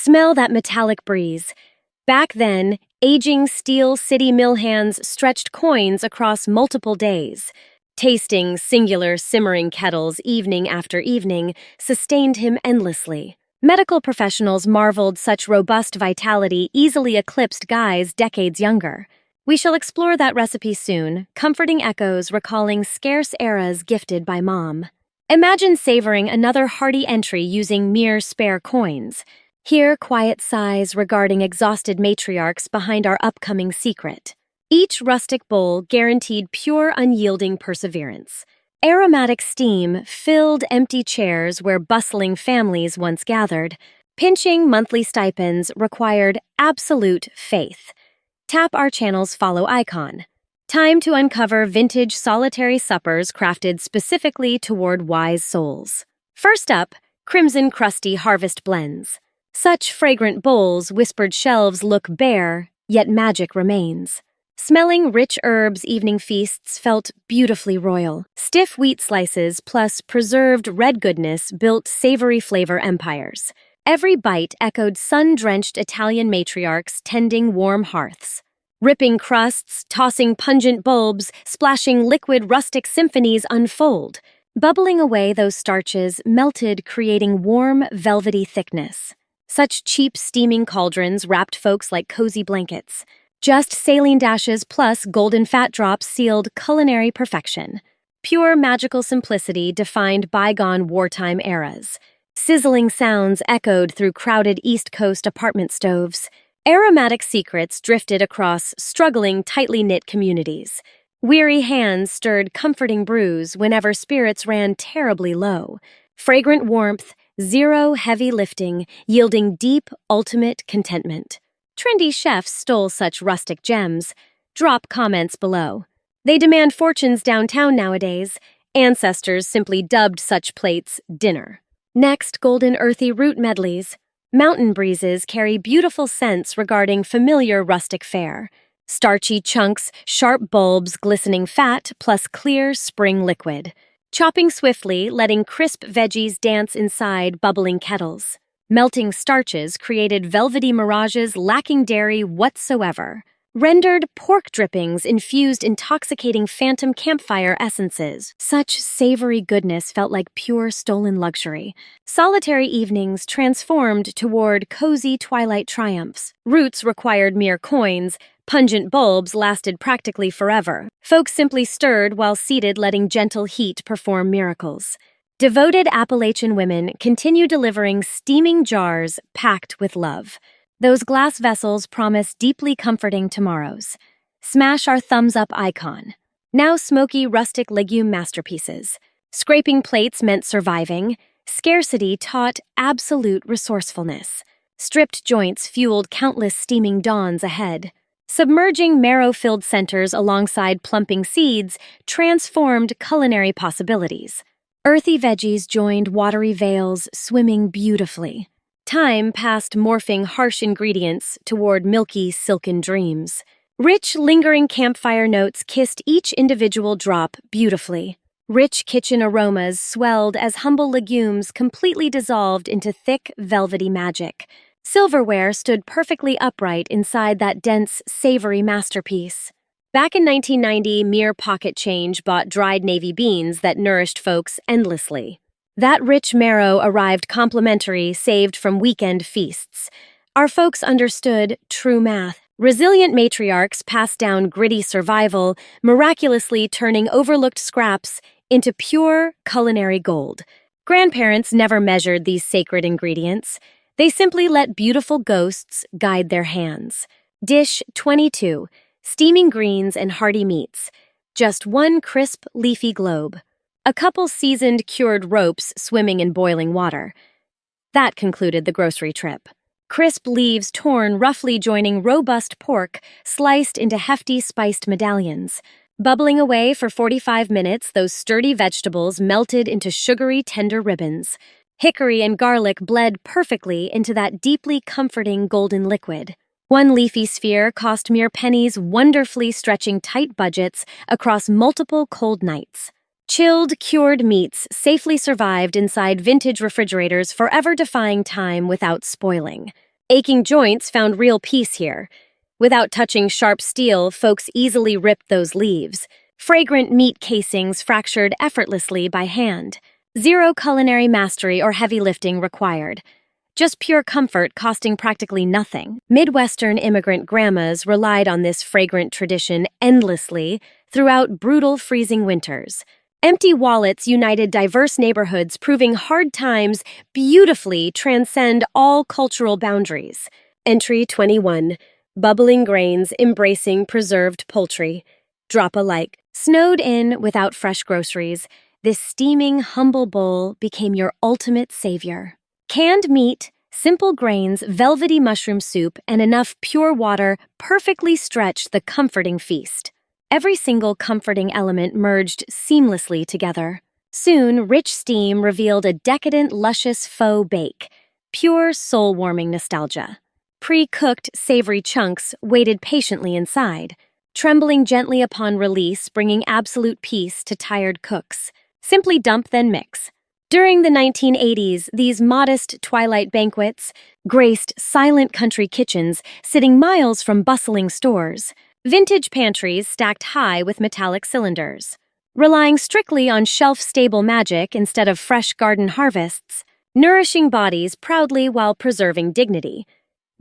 Smell that metallic breeze. Back then, aging steel city mill hands stretched coins across multiple days. Tasting singular simmering kettles evening after evening sustained him endlessly. Medical professionals marveled such robust vitality easily eclipsed guys decades younger. We shall explore that recipe soon, comforting echoes recalling scarce eras gifted by Mom. Imagine savoring another hearty entry using mere spare coins. Hear quiet sighs regarding exhausted matriarchs behind our upcoming secret. Each rustic bowl guaranteed pure, unyielding perseverance. Aromatic steam filled empty chairs where bustling families once gathered. Pinching monthly stipends required absolute faith. Tap our channel's follow icon. Time to uncover vintage solitary suppers crafted specifically toward wise souls. First up, crimson crusty harvest blends. Such fragrant bowls, whispered shelves look bare, yet magic remains. Smelling rich herbs evening feasts felt beautifully royal. Stiff wheat slices plus preserved red goodness built savory flavor empires. Every bite echoed sun-drenched Italian matriarchs tending warm hearths. Ripping crusts, tossing pungent bulbs, splashing liquid rustic symphonies unfold. Bubbling away those starches melted, creating warm, velvety thickness. Such cheap steaming cauldrons wrapped folks like cozy blankets. Just saline dashes plus golden fat drops sealed culinary perfection. Pure magical simplicity defined bygone wartime eras. Sizzling sounds echoed through crowded East Coast apartment stoves. Aromatic secrets drifted across struggling, tightly knit communities. Weary hands stirred comforting brews whenever spirits ran terribly low. Fragrant warmth, zero heavy lifting, yielding deep, ultimate contentment. Trendy chefs stole such rustic gems. Drop comments below. They demand fortunes downtown nowadays. Ancestors simply dubbed such plates dinner. Next, golden earthy root medleys. Mountain breezes carry beautiful scents regarding familiar rustic fare. Starchy chunks, sharp bulbs, glistening fat, plus clear spring liquid. Chopping swiftly, letting crisp veggies dance inside bubbling kettles. Melting starches created velvety mirages lacking dairy whatsoever. Rendered pork drippings infused intoxicating phantom campfire essences. Such savory goodness felt like pure stolen luxury. Solitary evenings transformed toward cozy twilight triumphs. Roots required mere coins. Pungent bulbs lasted practically forever. Folks simply stirred while seated, letting gentle heat perform miracles. Devoted Appalachian women continue delivering steaming jars packed with love. Those glass vessels promise deeply comforting tomorrows. Smash our thumbs up icon. Now smoky rustic legume masterpieces. Scraping plates meant surviving. Scarcity taught absolute resourcefulness. Stripped joints fueled countless steaming dawns ahead. Submerging marrow-filled centers alongside plumping seeds transformed culinary possibilities. Earthy veggies joined watery veils, swimming beautifully. Time passed morphing harsh ingredients toward milky, silken dreams. Rich, lingering campfire notes kissed each individual drop beautifully. Rich kitchen aromas swelled as humble legumes completely dissolved into thick, velvety magic. Silverware stood perfectly upright inside that dense, savory masterpiece. Back in 1990, mere pocket change bought dried navy beans that nourished folks endlessly. That rich marrow arrived complimentary, saved from weekend feasts. Our folks understood true math. Resilient matriarchs passed down gritty survival, miraculously turning overlooked scraps into pure culinary gold. Grandparents never measured these sacred ingredients. They simply let beautiful ghosts guide their hands. Dish 22, steaming greens and hearty meats. Just one crisp, leafy globe. A couple seasoned, cured ropes swimming in boiling water. That concluded the grocery trip. Crisp leaves torn, roughly joining robust pork, sliced into hefty, spiced medallions. Bubbling away for 45 minutes, those sturdy vegetables melted into sugary, tender ribbons. Hickory and garlic bled perfectly into that deeply comforting golden liquid. One leafy sphere cost mere pennies, wonderfully stretching tight budgets across multiple cold nights. Chilled, cured meats safely survived inside vintage refrigerators, forever defying time without spoiling. Aching joints found real peace here. Without touching sharp steel, folks easily ripped those leaves. Fragrant meat casings fractured effortlessly by hand. Zero culinary mastery or heavy lifting required. Just pure comfort costing practically nothing. Midwestern immigrant grandmas relied on this fragrant tradition endlessly throughout brutal freezing winters. Empty wallets united diverse neighborhoods, proving hard times beautifully transcend all cultural boundaries. Entry 21. Bubbling grains embracing preserved poultry. Drop alike. Snowed in without fresh groceries, this steaming, humble bowl became your ultimate savior. Canned meat, simple grains, velvety mushroom soup, and enough pure water perfectly stretched the comforting feast. Every single comforting element merged seamlessly together. Soon, rich steam revealed a decadent, luscious faux bake, pure soul-warming nostalgia. Pre-cooked, savory chunks waited patiently inside, trembling gently upon release, bringing absolute peace to tired cooks. Simply dump, then mix. During the 1980s, these modest twilight banquets graced silent country kitchens sitting miles from bustling stores, vintage pantries stacked high with metallic cylinders. Relying strictly on shelf-stable magic instead of fresh garden harvests, nourishing bodies proudly while preserving dignity.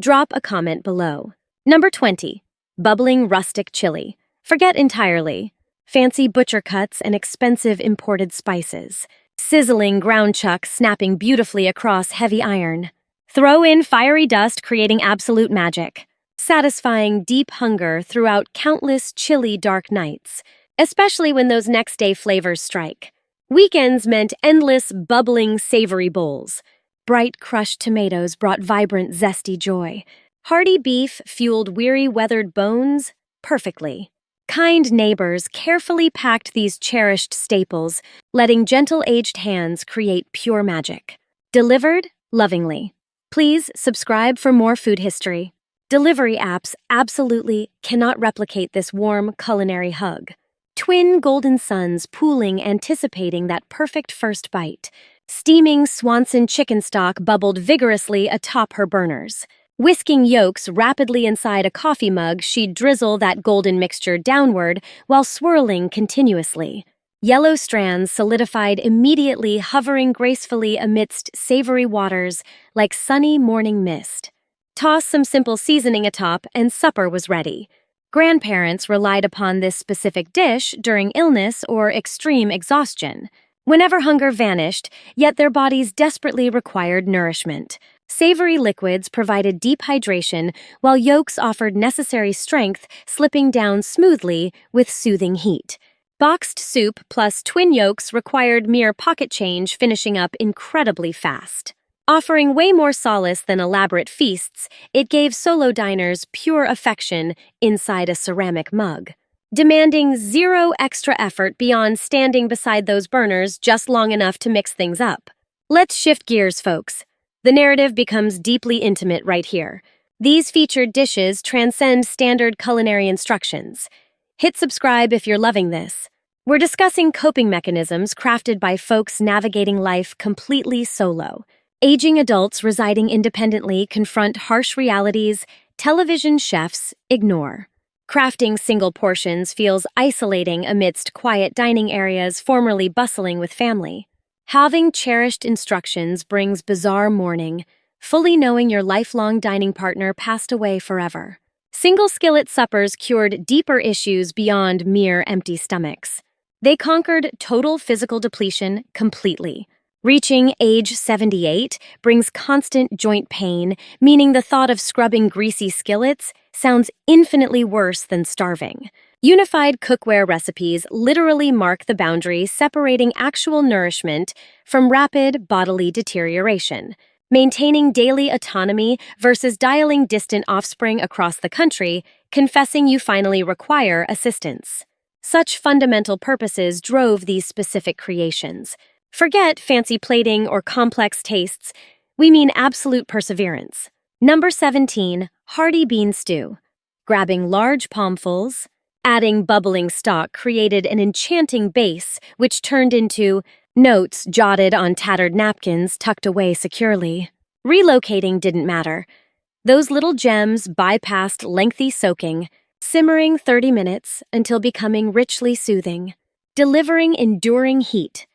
Drop a comment below. Number 20. Bubbling rustic chili. Forget entirely. Fancy butcher cuts and expensive imported spices. Sizzling ground chuck snapping beautifully across heavy iron. Throw in fiery dust creating absolute magic. Satisfying deep hunger throughout countless chilly dark nights, especially when those next day flavors strike. Weekends meant endless bubbling savory bowls. Bright crushed tomatoes brought vibrant zesty joy. Hearty beef fueled weary weathered bones perfectly. Kind neighbors carefully packed these cherished staples, letting gentle-aged hands create pure magic. Delivered lovingly. Please subscribe for more food history. Delivery apps absolutely cannot replicate this warm culinary hug. Twin golden suns pooling, anticipating that perfect first bite. Steaming Swanson chicken stock bubbled vigorously atop her burners. Whisking yolks rapidly inside a coffee mug, she'd drizzle that golden mixture downward while swirling continuously. Yellow strands solidified immediately, hovering gracefully amidst savory waters like sunny morning mist. Toss some simple seasoning atop, and supper was ready. Grandparents relied upon this specific dish during illness or extreme exhaustion. Whenever hunger vanished, yet their bodies desperately required nourishment. Savory liquids provided deep hydration, while yolks offered necessary strength, slipping down smoothly with soothing heat. Boxed soup plus twin yolks required mere pocket change, finishing up incredibly fast. Offering way more solace than elaborate feasts, it gave solo diners pure affection inside a ceramic mug. Demanding zero extra effort beyond standing beside those burners just long enough to mix things up. Let's shift gears, folks. The narrative becomes deeply intimate right here. These featured dishes transcend standard culinary instructions. Hit subscribe if you're loving this. We're discussing coping mechanisms crafted by folks navigating life completely solo. Aging adults residing independently confront harsh realities television chefs ignore. Crafting single portions feels isolating amidst quiet dining areas formerly bustling with family. Having cherished instructions brings bizarre mourning, fully knowing your lifelong dining partner passed away forever. Single skillet suppers cured deeper issues beyond mere empty stomachs. They conquered total physical depletion completely. Reaching age 78 brings constant joint pain, meaning the thought of scrubbing greasy skillets sounds infinitely worse than starving. Unified cookware recipes literally mark the boundary separating actual nourishment from rapid bodily deterioration. Maintaining daily autonomy versus dialing distant offspring across the country, confessing you finally require assistance. Such fundamental purposes drove these specific creations. Forget fancy plating or complex tastes, we mean absolute perseverance. Number 17, hearty bean stew. Grabbing large palmfuls, adding bubbling stock created an enchanting base which turned into notes jotted on tattered napkins tucked away securely. Relocating didn't matter. Those little gems bypassed lengthy soaking, simmering 30 minutes until becoming richly soothing, delivering enduring heat.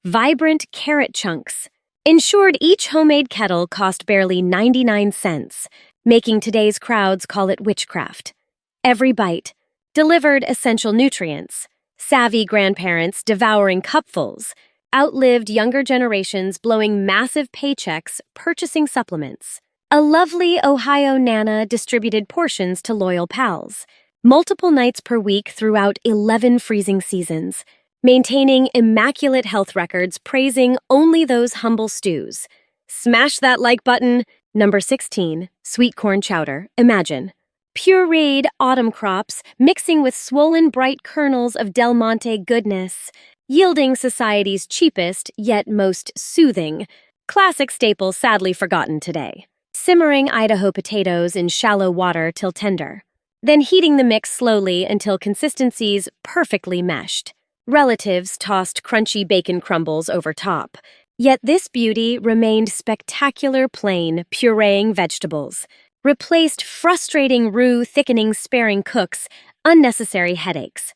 Vibrant carrot chunks ensured each homemade kettle cost barely 99 cents, making today's crowds call it witchcraft. Every bite delivered essential nutrients, savvy grandparents devouring cupfuls, outlived younger generations blowing massive paychecks purchasing supplements. A lovely Ohio Nana distributed portions to loyal pals, multiple nights per week throughout 11 freezing seasons, maintaining immaculate health records praising only those humble stews. Smash that like button. Number 16, sweet corn chowder. Imagine. Pureed autumn crops mixing with swollen bright kernels of Del Monte goodness, yielding society's cheapest yet most soothing, classic staple sadly forgotten today. Simmering Idaho potatoes in shallow water till tender, then heating the mix slowly until consistency's perfectly meshed. Relatives tossed crunchy bacon crumbles over top. Yet this beauty remained spectacular plain, pureeing vegetables, replaced frustrating roux thickening sparing cooks, unnecessary headaches.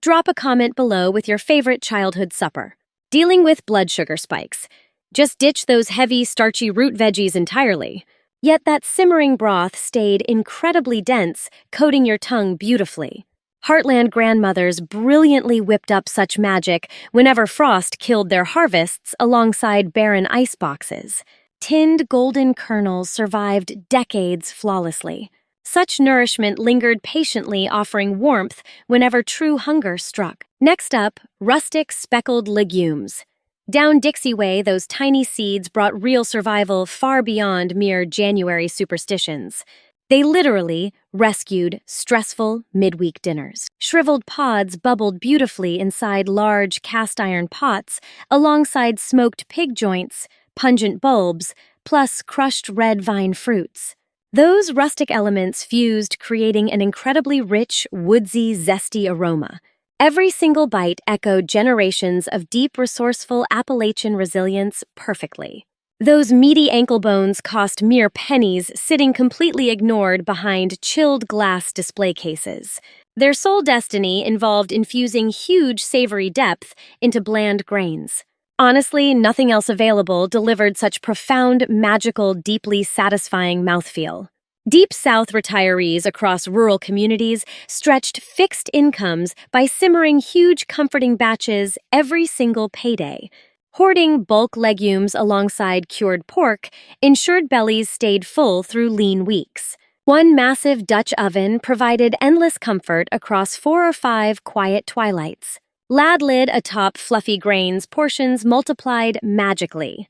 Drop a comment below with your favorite childhood supper. Dealing with blood sugar spikes. Just ditch those heavy, starchy root veggies entirely. Yet that simmering broth stayed incredibly dense, coating your tongue beautifully. Heartland grandmothers brilliantly whipped up such magic whenever frost killed their harvests alongside barren ice boxes. Tinned golden kernels survived decades flawlessly. Such nourishment lingered patiently, offering warmth whenever true hunger struck. Next up, rustic speckled legumes. Down Dixie Way, those tiny seeds brought real survival far beyond mere January superstitions. They literally rescued stressful midweek dinners. Shriveled pods bubbled beautifully inside large cast-iron pots, alongside smoked pig joints, pungent bulbs, plus crushed red vine fruits. Those rustic elements fused, creating an incredibly rich, woodsy, zesty aroma. Every single bite echoed generations of deep, resourceful Appalachian resilience perfectly. Those meaty ankle bones cost mere pennies, sitting completely ignored behind chilled glass display cases. Their sole destiny involved infusing huge savory depth into bland grains. Honestly, nothing else available delivered such profound, magical, deeply satisfying mouthfeel. Deep South retirees across rural communities stretched fixed incomes by simmering huge, comforting batches every single payday. Hoarding bulk legumes alongside cured pork ensured bellies stayed full through lean weeks. One massive Dutch oven provided endless comfort across 4 or 5 quiet twilights. Lad lid atop fluffy grains, portions multiplied magically.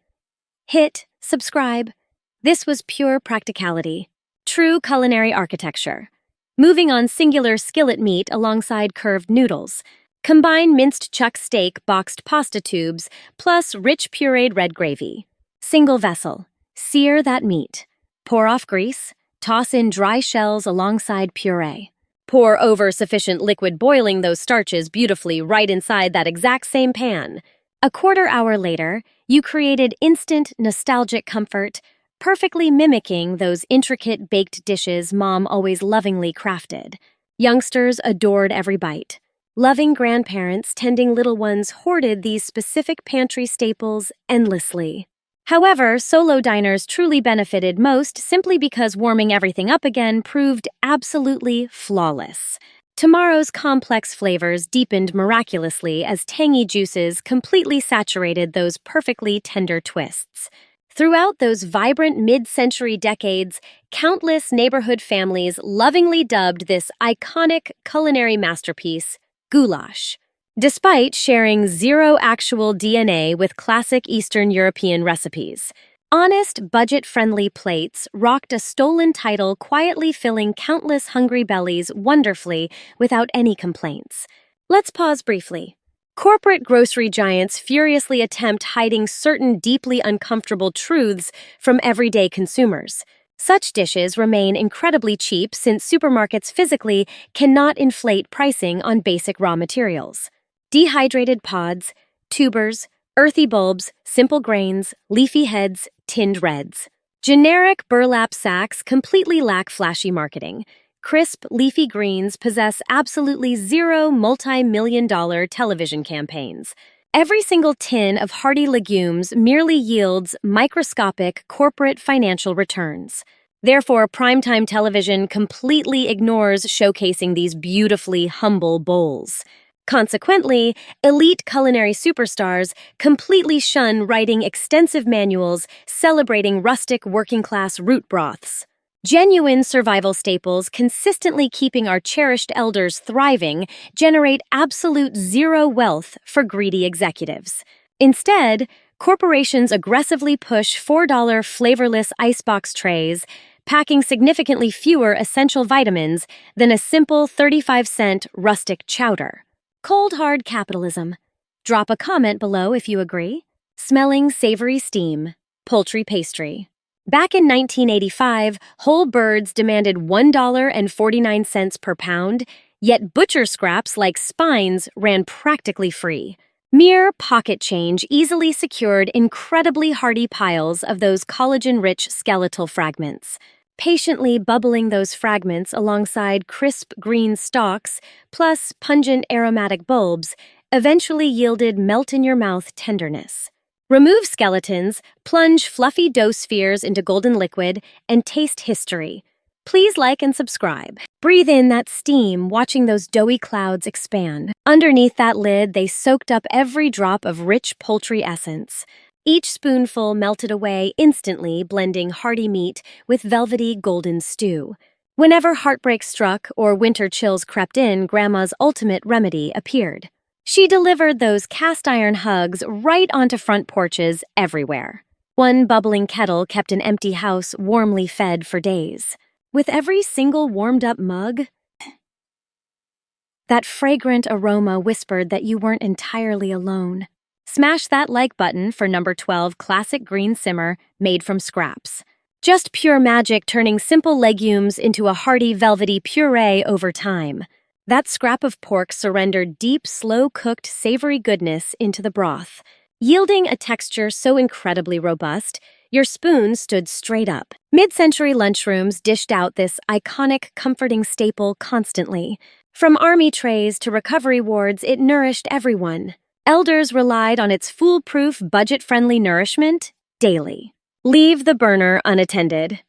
Hit subscribe. This was pure practicality. True culinary architecture. Moving on singular skillet meat alongside curved noodles. Combine minced chuck steak, boxed pasta tubes, plus rich pureed red gravy. Single vessel. Sear that meat. Pour off grease. Toss in dry shells alongside puree. Pour over sufficient liquid, boiling those starches beautifully right inside that exact same pan. A quarter-hour later, you created instant, nostalgic comfort, perfectly mimicking those intricate baked dishes Mom always lovingly crafted. Youngsters adored every bite. Loving grandparents tending little ones hoarded these specific pantry staples endlessly. However, solo diners truly benefited most simply because warming everything up again proved absolutely flawless. Tomorrow's complex flavors deepened miraculously as tangy juices completely saturated those perfectly tender twists. Throughout those vibrant mid-century decades, countless neighborhood families lovingly dubbed this iconic culinary masterpiece goulash. Despite sharing zero actual DNA with classic Eastern European recipes, honest, budget-friendly plates rocked a stolen title, quietly filling countless hungry bellies wonderfully without any complaints. Let's pause briefly. Corporate grocery giants furiously attempt hiding certain deeply uncomfortable truths from everyday consumers. Such dishes remain incredibly cheap since supermarkets physically cannot inflate pricing on basic raw materials. Dehydrated pods, tubers, earthy bulbs, simple grains, leafy heads, tinned reds. Generic burlap sacks completely lack flashy marketing. Crisp, leafy greens possess absolutely zero multi-million-dollar television campaigns. Every single tin of hearty legumes merely yields microscopic corporate financial returns. Therefore, primetime television completely ignores showcasing these beautifully humble bowls. Consequently, elite culinary superstars completely shun writing extensive manuals celebrating rustic working-class root broths. Genuine survival staples consistently keeping our cherished elders thriving generate absolute zero wealth for greedy executives. Instead, corporations aggressively push $4 flavorless icebox trays, packing significantly fewer essential vitamins than a simple 35-cent rustic chowder. Cold hard capitalism. Drop a comment below if you agree. Smelling savory steam. Poultry pastry. Back in 1985, whole birds demanded $1.49 per pound, yet butcher scraps like spines ran practically free. Mere pocket change easily secured incredibly hearty piles of those collagen-rich skeletal fragments. Patiently bubbling those fragments alongside crisp green stalks, plus pungent aromatic bulbs, eventually yielded melt-in-your-mouth tenderness. Remove skeletons, plunge fluffy dough spheres into golden liquid, and taste history. Please like and subscribe. Breathe in that steam, watching those doughy clouds expand. Underneath that lid, they soaked up every drop of rich poultry essence. Each spoonful melted away instantly, blending hearty meat with velvety golden stew. Whenever heartbreak struck or winter chills crept in, Grandma's ultimate remedy appeared. She delivered those cast-iron hugs right onto front porches everywhere. One bubbling kettle kept an empty house warmly fed for days. With every single warmed-up mug, that fragrant aroma whispered that you weren't entirely alone. Smash that like button for number 12 classic green simmer made from scraps. Just pure magic turning simple legumes into a hearty, velvety puree over time. That scrap of pork surrendered deep, slow-cooked, savory goodness into the broth, yielding a texture so incredibly robust, your spoon stood straight up. Mid-century lunchrooms dished out this iconic, comforting staple constantly. From army trays to recovery wards, it nourished everyone. Elders relied on its foolproof, budget-friendly nourishment daily. Leave the burner unattended.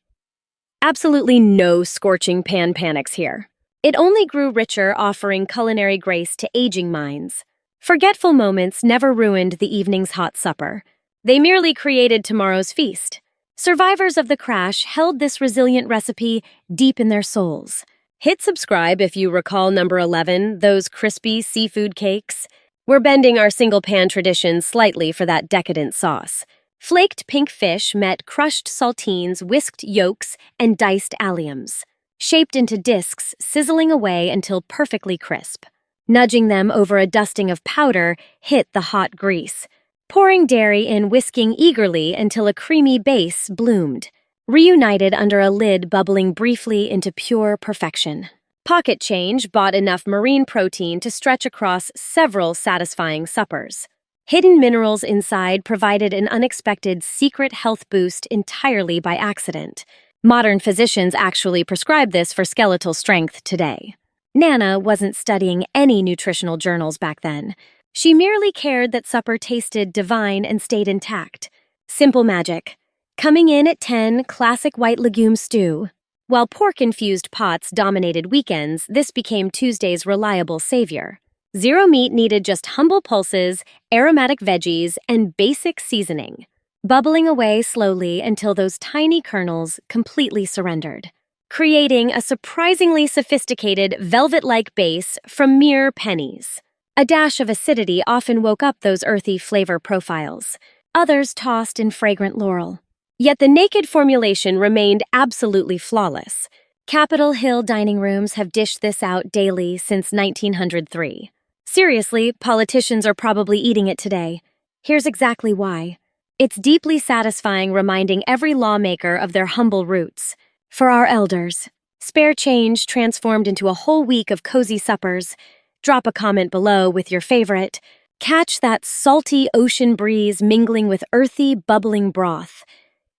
Absolutely no scorching pan panics here. It only grew richer, offering culinary grace to aging minds. Forgetful moments never ruined the evening's hot supper. They merely created tomorrow's feast. Survivors of the crash held this resilient recipe deep in their souls. Hit subscribe if you recall number 11, those crispy seafood cakes. We're bending our single-pan tradition slightly for that decadent sauce. Flaked pink fish met crushed saltines, whisked yolks, and diced alliums. Shaped into discs, sizzling away until perfectly crisp. Nudging them over a dusting of powder hit the hot grease. Pouring dairy in, whisking eagerly until a creamy base bloomed. Reunited under a lid bubbling briefly into pure perfection. Pocket change bought enough marine protein to stretch across several satisfying suppers. Hidden minerals inside provided an unexpected secret health boost entirely by accident. Modern physicians actually prescribe this for skeletal strength today. Nana wasn't studying any nutritional journals back then. She merely cared that supper tasted divine and stayed intact. Simple magic. Coming in at 10, classic white legume stew. While pork-infused pots dominated weekends, this became Tuesday's reliable savior. Zero meat needed just humble pulses, aromatic veggies, and basic seasoning, bubbling away slowly until those tiny kernels completely surrendered, creating a surprisingly sophisticated velvet-like base from mere pennies. A dash of acidity often woke up those earthy flavor profiles. Others tossed in fragrant laurel. Yet the naked formulation remained absolutely flawless. Capitol Hill dining rooms have dished this out daily since 1903. Seriously, politicians are probably eating it today. Here's exactly why. It's deeply satisfying, reminding every lawmaker of their humble roots. For our elders, spare change transformed into a whole week of cozy suppers. Drop a comment below with your favorite. Catch that salty ocean breeze mingling with earthy, bubbling broth.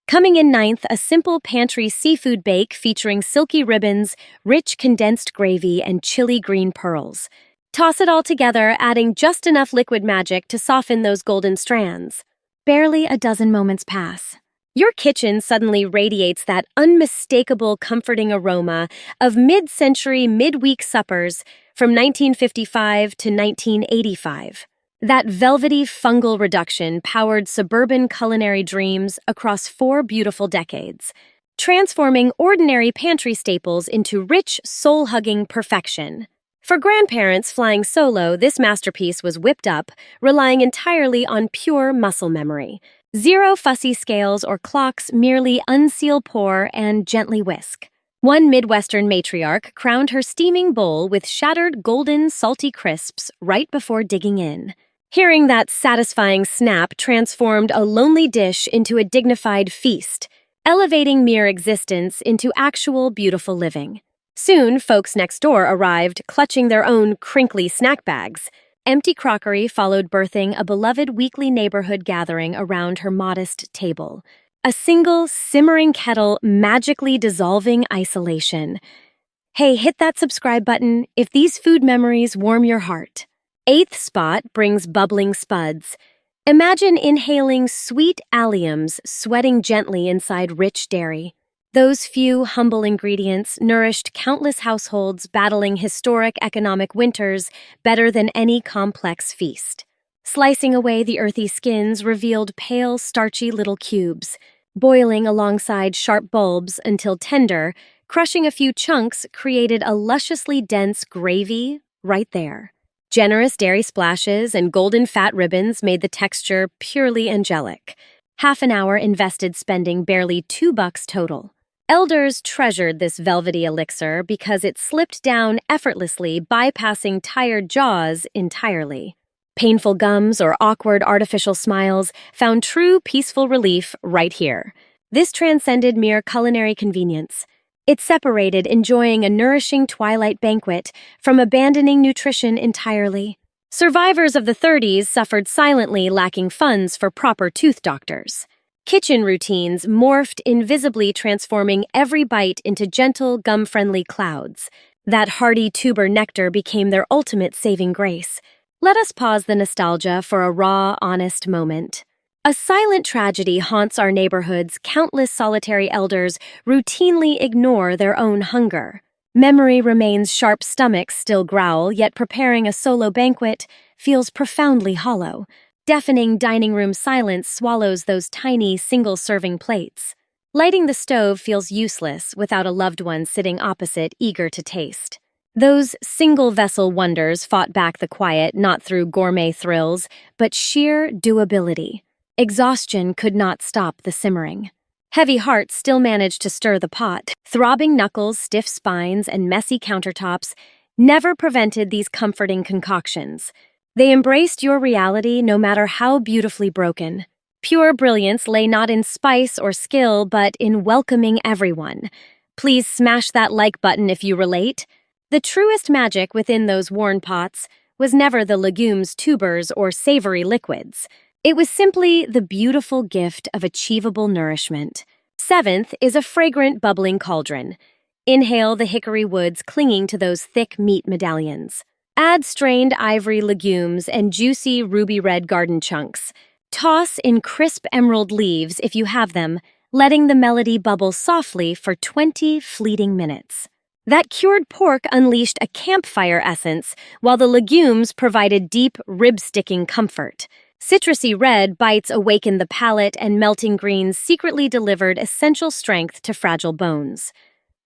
Coming in ninth, a simple pantry seafood bake featuring silky ribbons, rich condensed gravy, and chili green pearls. Toss it all together, adding just enough liquid magic to soften those golden strands. Barely a dozen moments pass. Your kitchen suddenly radiates that unmistakable, comforting aroma of mid-century, midweek suppers from 1955 to 1985. That velvety fungal reduction powered suburban culinary dreams across 4 beautiful decades, transforming ordinary pantry staples into rich, soul-hugging perfection. For grandparents flying solo, this masterpiece was whipped up, relying entirely on pure muscle memory. Zero fussy scales or clocks, merely unseal pour and gently whisk. One Midwestern matriarch crowned her steaming bowl with shattered golden, salty crisps right before digging in. Hearing that satisfying snap transformed a lonely dish into a dignified feast, elevating mere existence into actual beautiful living. Soon, folks next door arrived, clutching their own crinkly snack bags. Empty crockery followed, birthing a beloved weekly neighborhood gathering around her modest table. A single, simmering kettle magically dissolving isolation. Hey, hit that subscribe button if these food memories warm your heart. Eighth spot brings bubbling spuds. Imagine inhaling sweet alliums sweating gently inside rich dairy. Those few humble ingredients nourished countless households battling historic economic winters better than any complex feast. Slicing away the earthy skins revealed pale, starchy little cubes. Boiling alongside sharp bulbs until tender, crushing a few chunks created a lusciously dense gravy right there. Generous dairy splashes and golden fat ribbons made the texture purely angelic. Half an hour invested, spending barely $2 total. Elders treasured this velvety elixir because it slipped down effortlessly, bypassing tired jaws entirely. Painful gums or awkward artificial smiles found true peaceful relief right here. This transcended mere culinary convenience. It separated enjoying a nourishing twilight banquet from abandoning nutrition entirely. Survivors of the 30s suffered silently, lacking funds for proper tooth doctors. Kitchen routines morphed invisibly, transforming every bite into gentle, gum-friendly clouds. That hearty tuber nectar became their ultimate saving grace. Let us pause the nostalgia for a raw, honest moment. A silent tragedy haunts our neighborhoods. Countless solitary elders routinely ignore their own hunger. Memory remains, sharp stomachs still growl, yet preparing a solo banquet feels profoundly hollow. Deafening dining room silence swallows those tiny, single-serving plates. Lighting the stove feels useless without a loved one sitting opposite, eager to taste. Those single-vessel wonders fought back the quiet, not through gourmet thrills, but sheer doability. Exhaustion could not stop the simmering. Heavy hearts still managed to stir the pot. Throbbing knuckles, stiff spines, and messy countertops never prevented these comforting concoctions. They embraced your reality no matter how beautifully broken. Pure brilliance lay not in spice or skill, but in welcoming everyone. Please smash that like button if you relate. The truest magic within those worn pots was never the legumes, tubers, or savory liquids. It was simply the beautiful gift of achievable nourishment. Seventh is a fragrant, bubbling cauldron. Inhale the hickory woods clinging to those thick meat medallions. Add strained ivory legumes and juicy ruby-red garden chunks. Toss in crisp emerald leaves if you have them, letting the melody bubble softly for 20 fleeting minutes. That cured pork unleashed a campfire essence, while the legumes provided deep, rib-sticking comfort. Citrusy red bites awakened the palate, and melting greens secretly delivered essential strength to fragile bones.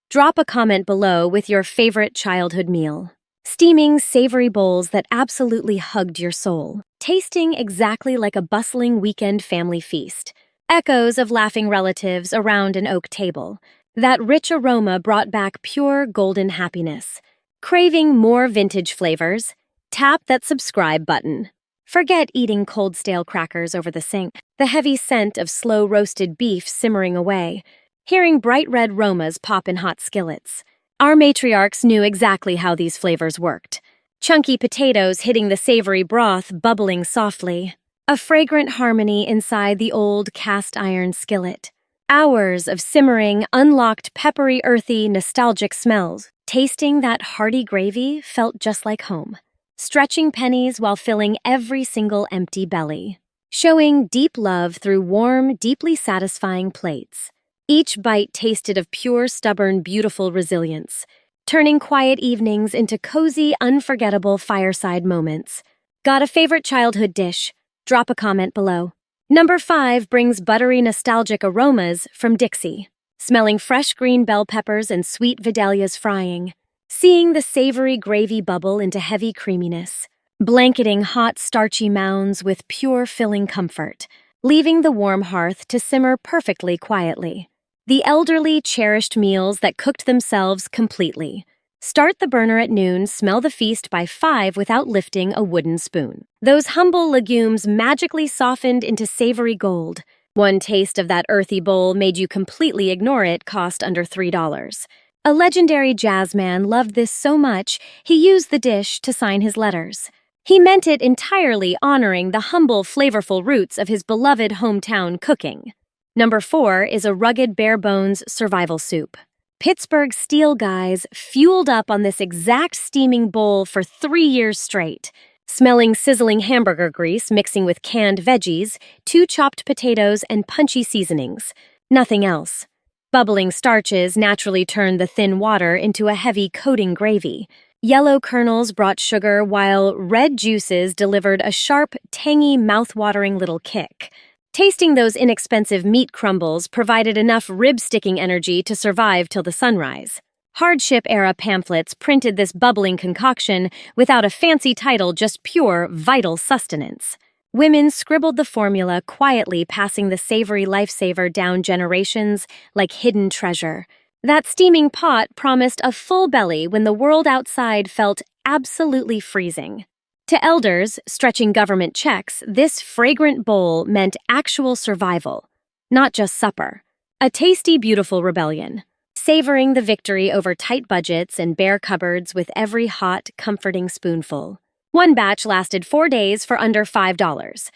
Drop a comment below with your favorite childhood meal. Steaming, savory bowls that absolutely hugged your soul, tasting exactly like a bustling weekend family feast. Echoes of laughing relatives around an oak table. That rich aroma brought back pure golden happiness. Craving more vintage flavors? Tap that subscribe button. Forget eating cold stale crackers over the sink. The heavy scent of slow-roasted beef simmering away. Hearing bright red aromas pop in hot skillets. Our matriarchs knew exactly how these flavors worked. Chunky potatoes hitting the savory broth, bubbling softly. A fragrant harmony inside the old cast-iron skillet. Hours of simmering, unlocked peppery, earthy, nostalgic smells. Tasting that hearty gravy felt just like home, stretching pennies while filling every single empty belly, showing deep love through warm, deeply satisfying plates. Each bite tasted of pure, stubborn, beautiful resilience, turning quiet evenings into cozy, unforgettable fireside moments. Got a favorite childhood dish? Drop a comment below. Number 5 brings buttery, nostalgic aromas from Dixie, smelling fresh green bell peppers and sweet vidalias frying, seeing the savory gravy bubble into heavy creaminess, blanketing hot, starchy mounds with pure, filling comfort, leaving the warm hearth to simmer perfectly quietly. The elderly cherished meals that cooked themselves completely. Start the burner at noon, smell the feast by 5 without lifting a wooden spoon. Those humble legumes magically softened into savory gold. One taste of that earthy bowl made you completely ignore it, cost under $3. A legendary jazzman loved this so much, he used the dish to sign his letters. He meant it entirely, honoring the humble, flavorful roots of his beloved hometown cooking. Number 4 is a rugged, bare-bones survival soup. Pittsburgh Steel guys fueled up on this exact steaming bowl for 3 years straight, smelling sizzling hamburger grease mixing with canned veggies, 2 chopped potatoes, and punchy seasonings. Nothing else. Bubbling starches naturally turned the thin water into a heavy coating gravy. Yellow kernels brought sugar, while red juices delivered a sharp, tangy, mouth-watering little kick. Tasting those inexpensive meat crumbles provided enough rib-sticking energy to survive till the sunrise. Hardship-era pamphlets printed this bubbling concoction without a fancy title, just pure, vital sustenance. Women scribbled the formula, quietly passing the savory lifesaver down generations like hidden treasure. That steaming pot promised a full belly when the world outside felt absolutely freezing. To elders stretching government checks, this fragrant bowl meant actual survival, not just supper. A tasty, beautiful rebellion, savoring the victory over tight budgets and bare cupboards with every hot, comforting spoonful. One batch lasted 4 days for under $5.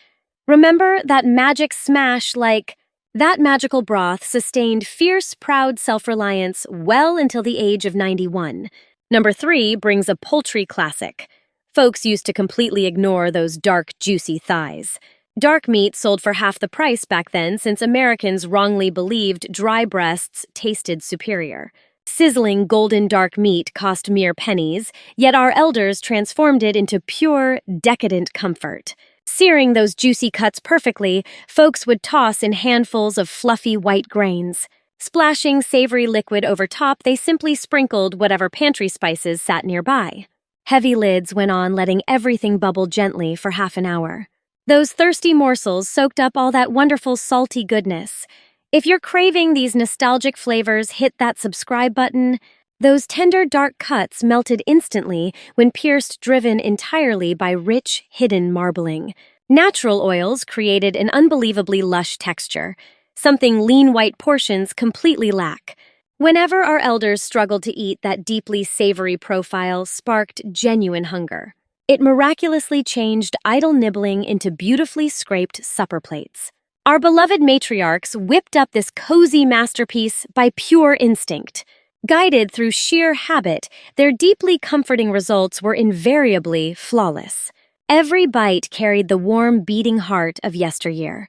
Remember that magic smash like that magical broth sustained fierce, proud self-reliance well until the age of 91. Number 3 brings a poultry classic. Folks used to completely ignore those dark, juicy thighs. Dark meat sold for half the price back then since Americans wrongly believed dry breasts tasted superior. Sizzling golden dark meat cost mere pennies, yet our elders transformed it into pure, decadent comfort. Searing those juicy cuts perfectly, folks would toss in handfuls of fluffy white grains. Splashing savory liquid over top, they simply sprinkled whatever pantry spices sat nearby. Heavy lids went on, letting everything bubble gently for half an hour. Those thirsty morsels soaked up all that wonderful salty goodness. If you're craving these nostalgic flavors, hit that subscribe button. Those tender, dark cuts melted instantly when pierced, driven entirely by rich, hidden marbling. Natural oils created an unbelievably lush texture, something lean white portions completely lack. Whenever our elders struggled to eat, that deeply savory profile sparked genuine hunger. It miraculously changed idle nibbling into beautifully scraped supper plates. Our beloved matriarchs whipped up this cozy masterpiece by pure instinct. Guided through sheer habit, their deeply comforting results were invariably flawless. Every bite carried the warm, beating heart of yesteryear.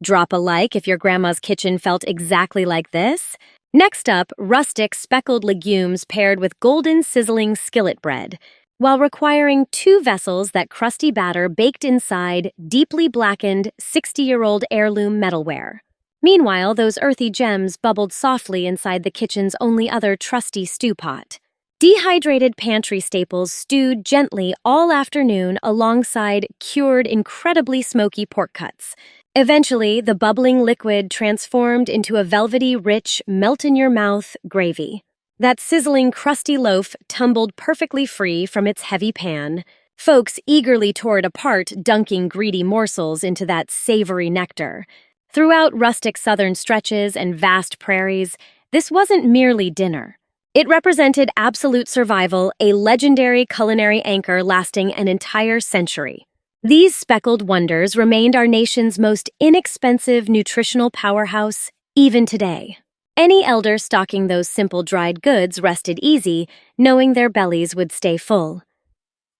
Drop a like if your grandma's kitchen felt exactly like this. Next up, rustic speckled legumes paired with golden sizzling skillet bread, while requiring 2 vessels that crusty batter baked inside deeply blackened 60-year-old heirloom metalware. Meanwhile, those earthy gems bubbled softly inside the kitchen's only other trusty stew pot. Dehydrated pantry staples stewed gently all afternoon alongside cured, incredibly smoky pork cuts. Eventually, the bubbling liquid transformed into a velvety, rich, melt-in-your-mouth gravy. That sizzling, crusty loaf tumbled perfectly free from its heavy pan. Folks eagerly tore it apart, dunking greedy morsels into that savory nectar. Throughout rustic southern stretches and vast prairies, this wasn't merely dinner. It represented absolute survival, a legendary culinary anchor lasting an entire century. These speckled wonders remained our nation's most inexpensive nutritional powerhouse even today. Any elder stocking those simple dried goods rested easy, knowing their bellies would stay full.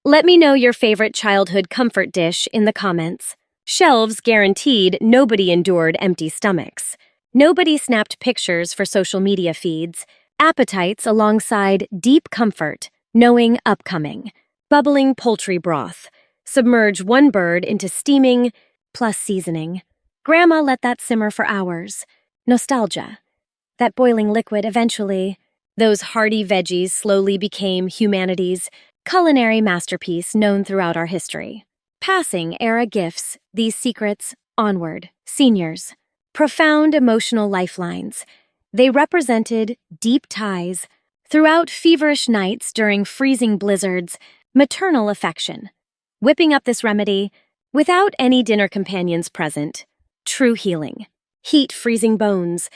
Let me know your favorite childhood comfort dish in the comments. Shelves guaranteed nobody endured empty stomachs. Nobody snapped pictures for social media feeds. Appetites alongside deep comfort, knowing upcoming. Bubbling poultry broth. Submerge one bird into steaming plus seasoning. Grandma let that simmer for hours. Nostalgia. That boiling liquid eventually. Those hearty veggies slowly became humanity's culinary masterpiece known throughout our history. Passing era gifts, these secrets, onward, seniors. Profound emotional lifelines. They represented deep ties. Throughout feverish nights during freezing blizzards, maternal affection. Whipping up this remedy, without any dinner companions present, true healing. Heat freezing bones.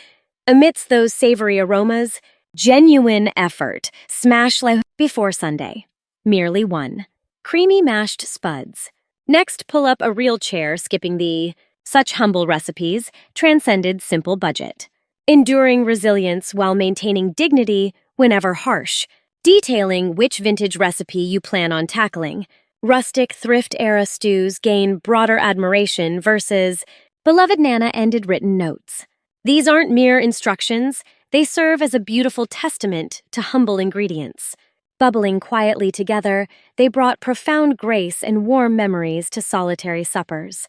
Amidst those savory aromas, genuine effort. Smash like before Sunday. Merely one. Creamy mashed spuds. Next, pull up a real chair, skipping the such humble recipes transcended simple budget. Enduring resilience while maintaining dignity whenever harsh. Detailing which vintage recipe you plan on tackling. Rustic thrift-era stews gain broader admiration versus beloved Nana ended written notes. These aren't mere instructions, they serve as a beautiful testament to humble ingredients. Bubbling quietly together, they brought profound grace and warm memories to solitary suppers.